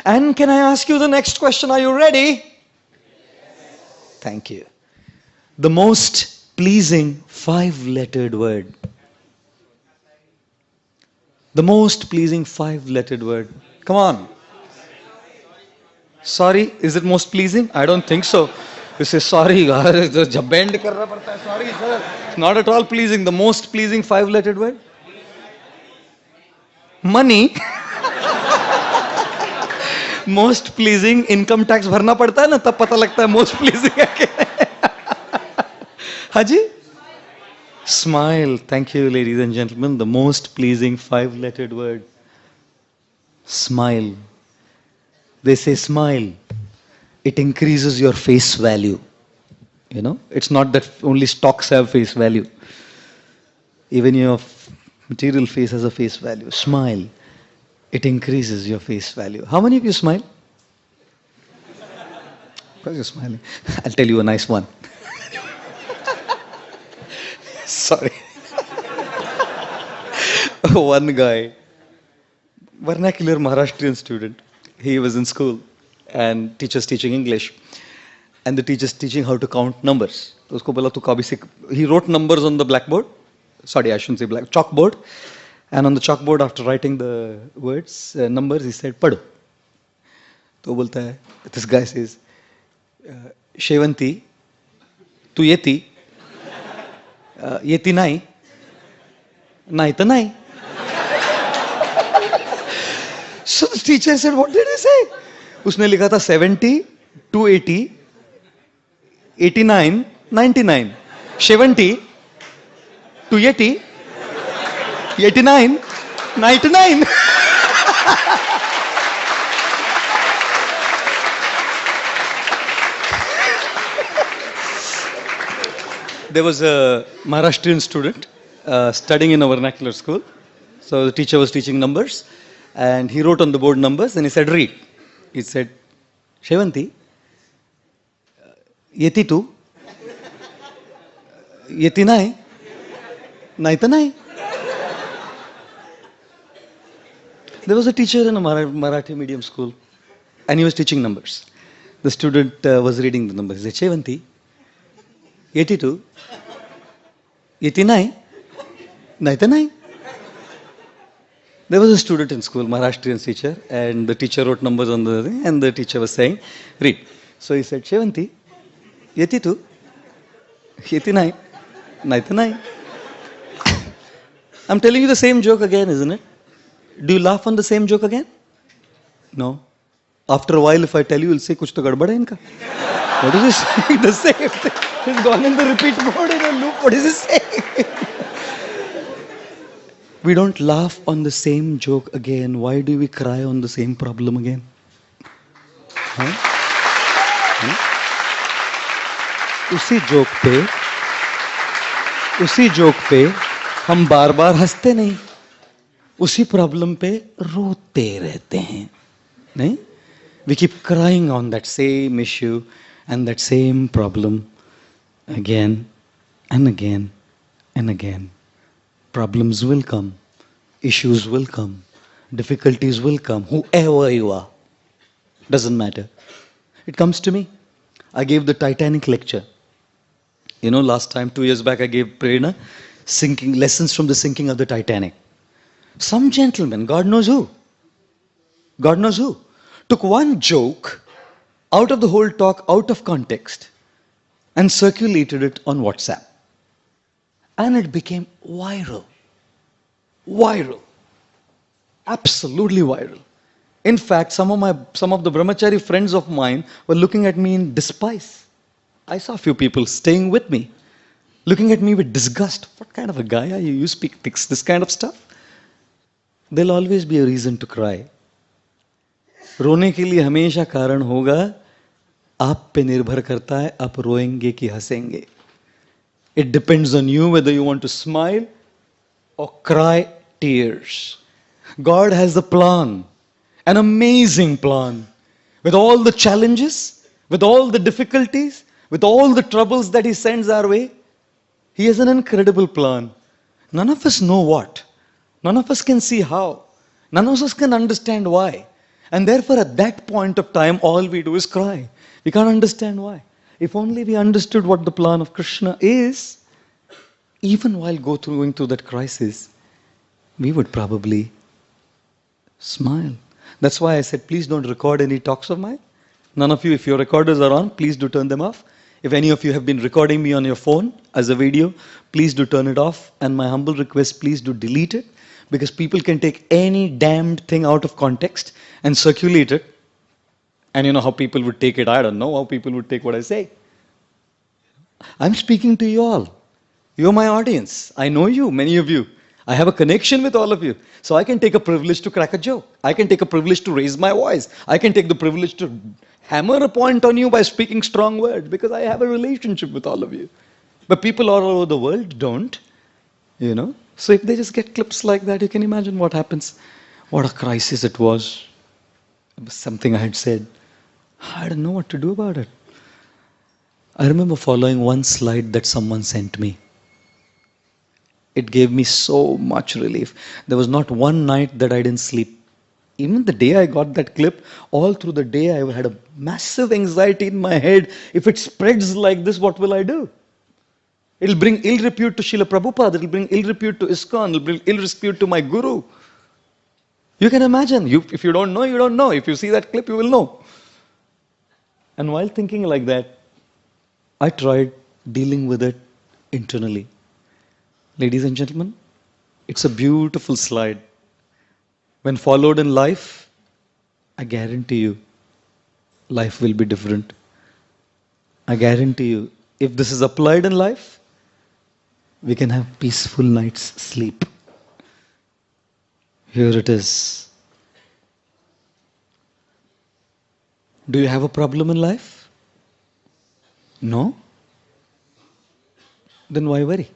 And can I ask you the next question? Are you ready? Thank you. The most pleasing 5-lettered word. The most pleasing 5-lettered word. Come on. Sorry, is it most pleasing? I don't think so. You say sorry, jab bend karna padta hai. Sorry sir. It's not at all pleasing. The most pleasing 5-lettered word? Money. Most pleasing income tax भरना पड़ता है ना, तब पता लगता है most pleasing है क्या. हाँ जी? Smile. Thank you, ladies and gentlemen. The most pleasing 5-lettered word. Smile. They say smile. It increases your face value. You know, it's not that only stocks have face value. Even your material face has a face value. Smile. It increases your face value. How many of you smile? Why are you smiling? I'll tell you a nice one. Sorry. One guy, vernacular Maharashtrian student, he was in school and teacher's teaching English. And the teacher's teaching how to count numbers. Usko bola tu kabhi sikh. He wrote numbers on the blackboard. Sorry, I shouldn't say black. Chalkboard. And on the chalkboard, after writing the words, numbers, he said, "Padho." तो बोलता है, this guy says, "Shevanti, tu yeti, yeti nai, nai ta nai." So the teacher said, "What did he say?" उसने लिखा था 70, 280, 89, 99. 70, 280, 89, 99. There was a Maharashtrian student studying in a vernacular school. So the teacher was teaching numbers and he wrote on the board numbers and he said, "Read." He said, "Shevanti, yeti tu, yeti nai, nai ta nai." There was a teacher in a Marathi medium school and he was teaching numbers. The student was reading the numbers. He said, "Shevanti, yeti tu, yeti nai, nai ta nai." There was a student in school, Maharashtrian teacher, and the teacher wrote numbers on the thing, and the teacher was saying, "Read." So he said, "Shevanti, yeti tu, yeti nai, nai ta nai." I'm telling you the same joke again, isn't it? Do you laugh on the same joke again? No. After a while, if I tell you, you'll say, "Kuch to gadbad hai inka." What is he saying? The same thing. He's gone in the repeat mode in a loop. What is he saying? We don't laugh on the same joke again. Why do we cry on the same problem again? Huh? उसी joke पे हम बार बार हंसते नहीं, उसी problem पे रोते रहते हैं, नहीं? We keep crying on that same issue and that same problem again and again and again. Problems will come, issues will come, difficulties will come, whoever you are. Doesn't matter. It comes to me. I gave the Titanic lecture. You know, last time, 2 years back, I gave Prerna sinking lessons from the sinking of the Titanic. Some gentleman, God knows who, took one joke out of the whole talk, out of context, and circulated it on WhatsApp. And it became viral. Viral. Absolutely viral. In fact, some of the brahmachari friends of mine were looking at me in despise. I saw a few people staying with me, looking at me with disgust. What kind of a guy are you? You speak this kind of stuff? There'll always be a reason to cry. रोने के लिए हमेशा कारण होगा. आप पे निर्भर करता है, आप रोएंगे कि हंसेंगे. It depends on you whether you want to smile or cry tears. God has a plan, an amazing plan. With all the challenges, with all the difficulties, with all the troubles that He sends our way, He has an incredible plan. None of us know what. None of us can see how. None of us can understand why. And therefore, at that point of time, all we do is cry. We can't understand why. If only we understood what the plan of Krishna is, even while going through that crisis, we would probably smile. That's why I said, please don't record any talks of mine. None of you, if your recorders are on, please do turn them off. If any of you have been recording me on your phone as a video, please do turn it off. And my humble request, please do delete it. Because people can take any damned thing out of context and circulate it. And you know how people would take it. I don't know how people would take what I say. I'm speaking to you all. You're my audience. I know you, many of you. I have a connection with all of you. So I can take a privilege to crack a joke. I can take a privilege to raise my voice. I can take the privilege to hammer a point on you by speaking strong words because I have a relationship with all of you. But people all over the world don't, you know. So if they just get clips like that, you can imagine what happens. What a crisis it was. It was something I had said. I didn't know what to do about it. I remember following one slide that someone sent me. It gave me so much relief. There was not one night that I didn't sleep. Even the day I got that clip, all through the day I had a massive anxiety in my head. If it spreads like this, what will I do? It'll bring ill repute to Srila Prabhupada. It'll bring ill repute to ISKCON. It'll bring ill repute to my Guru. You can imagine. If you don't know, you don't know. If you see that clip, you will know. And while thinking like that, I tried dealing with it internally. Ladies and gentlemen, it's a beautiful slide. When followed in life, I guarantee you, life will be different. I guarantee you, if this is applied in life, we can have peaceful night's sleep. Here it is. Do you have a problem in life? No? Then why worry?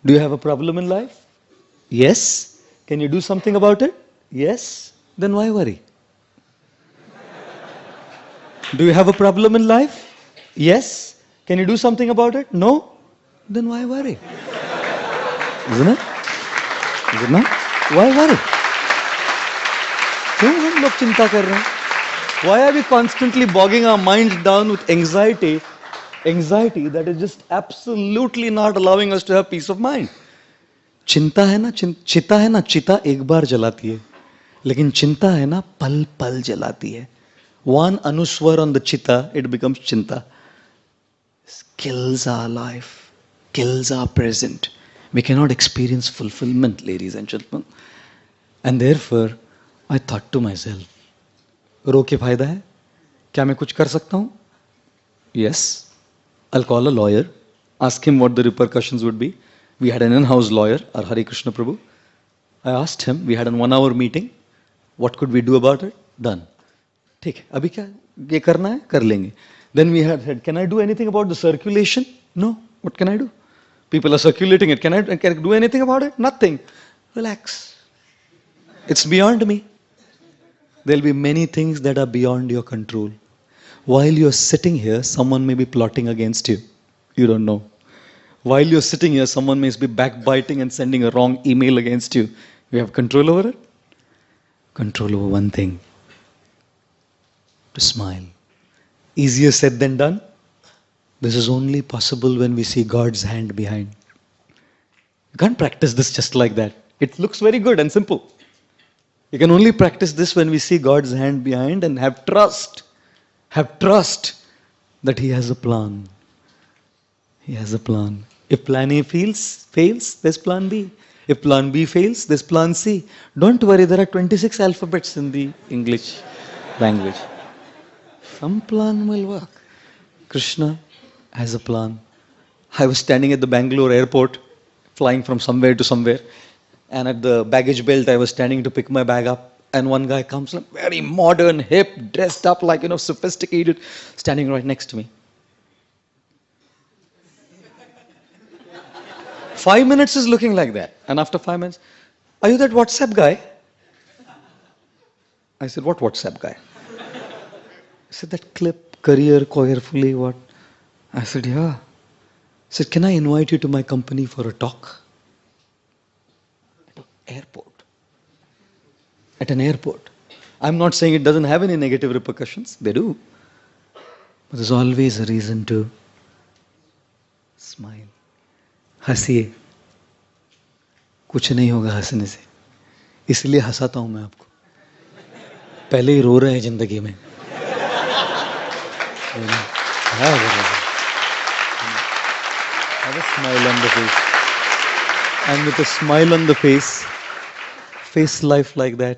Do you have a problem in life? Yes. Can you do something about it? Yes. Then why worry? Do you have a problem in life? Yes. Can you do something about it? No. Then why worry? Isn't it? Is it not? Why worry? क्यों हम लोग चिंता कर रहे हैं? Why are we constantly bogging our minds down with anxiety? Anxiety that is just absolutely not allowing us to have peace of mind. चिंता है ना, चिता है ना, चिता एक बार जलाती है, लेकिन चिंता है ना पल पल जलाती है. One anuswar on the chitta, it becomes chinta. Kills our life, kills our present. We cannot experience fulfillment, ladies and gentlemen. And therefore, I thought to myself, रो के फायदा है? क्या मैं कुछ कर सकता हूँ? Yes. I'll call a lawyer, ask him what the repercussions would be. We had an in-house lawyer, our Hare Krishna Prabhu. I asked him, we had a 1-hour meeting. What could we do about it? Done. ठीक है, अभी क्या ये करना है? कर लेंगे. Then we had said, can I do anything about the circulation? No. What can I do? People are circulating it. Can I do anything about it? Nothing. Relax. It's beyond me. There'll be many things that are beyond your control. While you're sitting here, someone may be plotting against you. You don't know. While you're sitting here, someone may be backbiting and sending a wrong email against you. You have control over it? Control over one thing. To smile. Easier said than done. This is only possible when we see God's hand behind. You can't practice this just like that. It looks very good and simple. You can only practice this when we see God's hand behind and have trust. Have trust that He has a plan. He has a plan. If plan A fails, there's plan B. If plan B fails, there's plan C. Don't worry, there are 26 alphabets in the English language. Some plan will work. Krishna has a plan. I was standing at the Bangalore airport, flying from somewhere to somewhere. And at the baggage belt, I was standing to pick my bag up. And one guy comes, very modern, hip, dressed up like, sophisticated, standing right next to me. 5 minutes is looking like that. And after 5 minutes, are you that WhatsApp guy? I said, what WhatsApp guy? He said, that clip, career, carefully, what? I said, yeah. He said, can I invite you to my company for a talk? At an airport. At an airport. I'm not saying it doesn't have any negative repercussions. They do. But there's always a reason to smile. हंसिए. कुछ नहीं होगा हंसने से. इसलिए हंसाता हूं मैं आपको. पहले ही रो रहे हैं जिंदगी में. Have a smile on the face. And with a smile on the face life like that,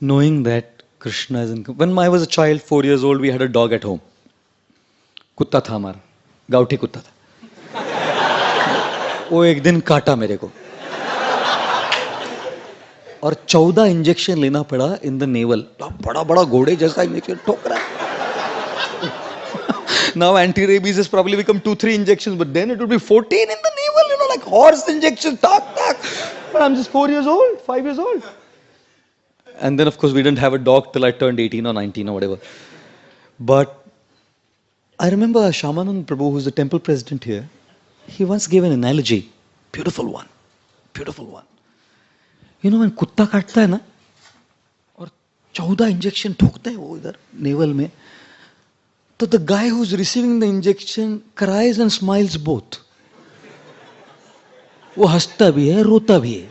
knowing that Krishna is in. When I was a child, 4 years old, we had a dog at home. कुत्ता था हमारा, गाउठी कुत्ता था. वो एक दिन काटा मेरे को और 14 इंजेक्शन लेना पड़ा इन द नेवल. बड़ा बड़ा घोड़े जैसा इंजेक्शन ठोक रहा है. Now anti-rabies has probably become 2-3 injections, but then it would be 14 in the navel, like horse injections, tak. But I'm just 4 years old, 5 years old. And then of course we didn't have a dog till I turned 18 or 19 or whatever. But I remember Shamanand Prabhu, who's the temple president here, he once gave an analogy, beautiful one. When कुत्ता काटता है ना और 14 injection ठोकता है वो इधर naval में, तो the guy who's receiving the injection cries and smiles both. वो हंसता भी है, रोता भी है.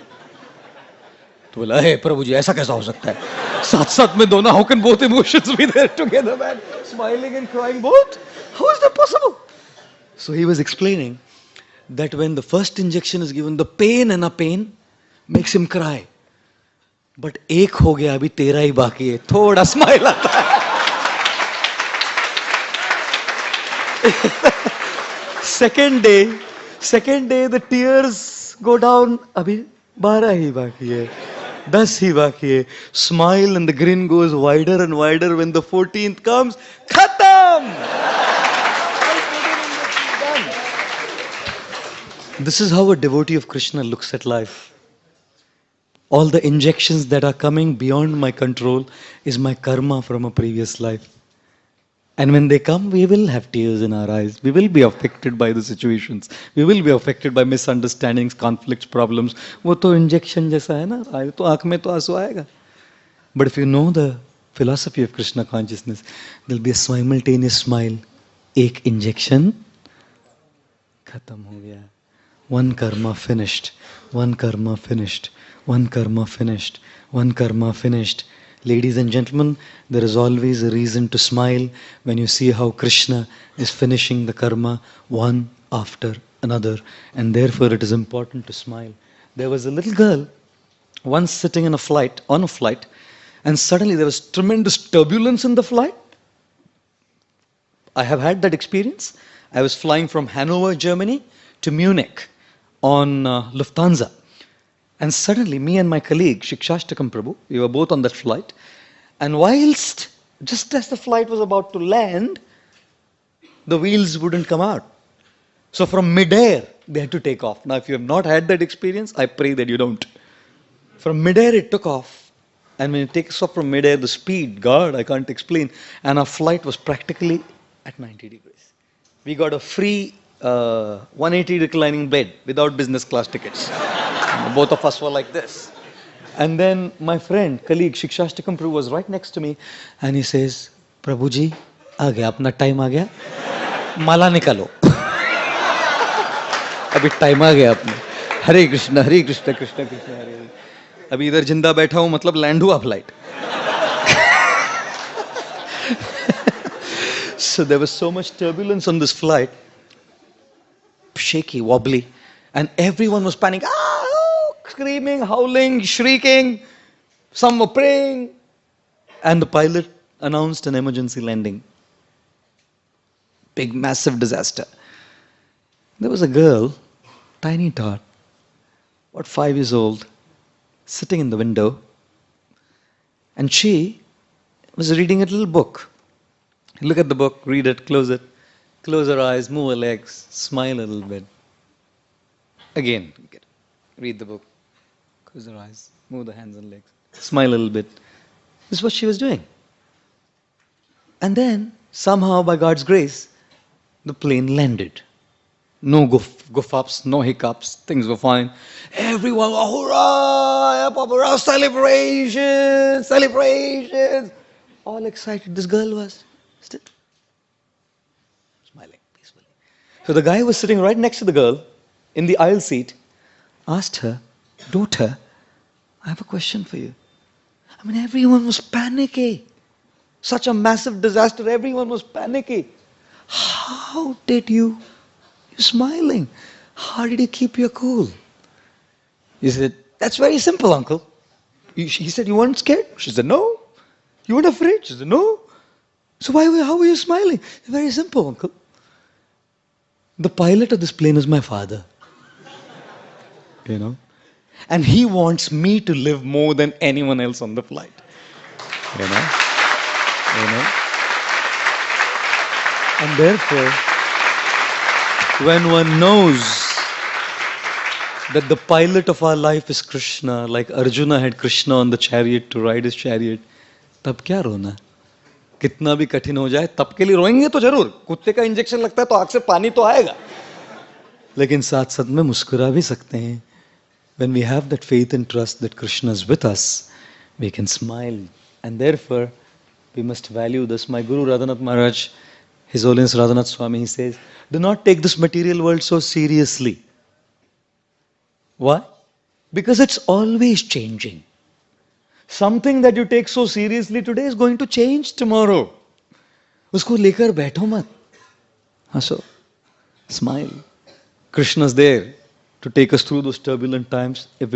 तो बोला, हे प्रभु जी, ऐसा कैसा हो सकता है? साथ में दोनों, how can both emotions be there together, man? Smiling and crying both? How is that possible? So he was explaining that when the first injection is given, the pain makes him cry. But एक हो गया, अभी 13 ही बाकी है, थोड़ा smile आता है. Second day the tears go down, अभी 12 ही बाकी है, 10 ही बाकी है. Smile and the grin goes wider and wider. When the 14th comes, khatam. This is how a devotee of Krishna looks at life. All the injections that are coming beyond my control is my karma from a previous life. And when they come, we will have tears in our eyes. We will be affected by the situations. We will be affected by misunderstandings, conflicts, problems. वो तो injection जैसा है ना, आए तो आँख में तो आंसू आएगा. But if you know the philosophy of Krishna consciousness, there will be a simultaneous smile. एक injection, खत्म हो गया. One karma finished. One karma finished. One karma finished. One karma finished. Ladies and gentlemen, there is always a reason to smile when you see how Krishna is finishing the karma one after another. And therefore it is important to smile. There was a little girl once sitting on a flight, and suddenly there was tremendous turbulence in the flight. I have had that experience. I was flying from Hanover, Germany to Munich on Lufthansa. And suddenly, me and my colleague, Shikshashtakam Prabhu, we were both on that flight. And whilst, just as the flight was about to land, the wheels wouldn't come out. So from midair, they had to take off. Now, if you have not had that experience, I pray that you don't. From midair, it took off. And when it takes off from midair, the speed, God, I can't explain. And our flight was practically at 90 degrees. We got a free 180 reclining bed without business class tickets. Both of us were like this. And then my friend, colleague, Shikshashtakam Prabhu was right next to me. And he says, Prabhu ji, aa gaya, apna time aa gaya. Mala nikalo. Abhi time aa gaya apna. Hare Krishna, Krishna Krishna, Hare Hare. Abhi idhar jinda baitha hu, matlab land hua flight. So there was so much turbulence on this flight. Shaky, wobbly. And everyone was panicking. Screaming, howling, shrieking. Some were praying. And the pilot announced an emergency landing. Big, massive disaster. There was a girl, tiny tot, about 5 years old, sitting in the window. And she was reading a little book. Look at the book, read it, close her eyes, move her legs, smile a little bit. Again, read the book, close her eyes, move the hands and legs, smile a little bit. This is what she was doing. And then, somehow, by God's grace, the plane landed. No goof-ups, no hiccups. Things were fine. Everyone, hurrah! Hurrah! Celebrations! Celebrations! All excited. This girl was still smiling peacefully. So the guy was sitting right next to the girl in the aisle seat, asked her, "Daughter, I have a question for you." I mean, everyone was panicky. Such a massive disaster, everyone was panicky. How did you? You're smiling. How did you keep your cool? He said, "That's very simple, uncle." He said, "You weren't scared?" She said, "No." "You weren't afraid?" She said, "No." "So how were you smiling?" "Very simple, uncle. The pilot of this plane is my father. You know? And he wants me to live more than anyone else on the flight. You know? You know? And therefore, when one knows that the pilot of our life is Krishna, like Arjuna had Krishna on the chariot to ride his chariot, तब क्या रोना? कितना भी कठिन हो जाए, तब के लिए रोएंगे तो जरूर. कुत्ते का इंजेक्शन लगता है तो आंख से पानी तो आएगा. लेकिन साथ साथ में मुस्कुरा भी सकते हैं. When we have that faith and trust that Krishna is with us, we can smile. And therefore, we must value this. My Guru Radhanath Maharaj, His Holiness Radhanath Swami, he says, do not take this material world so seriously. Why? Because it's always changing. Something that you take so seriously today is going to change tomorrow. उसको लेकर बैठो मत. हंसो. Smile. Krishna's there to take us through those turbulent times if we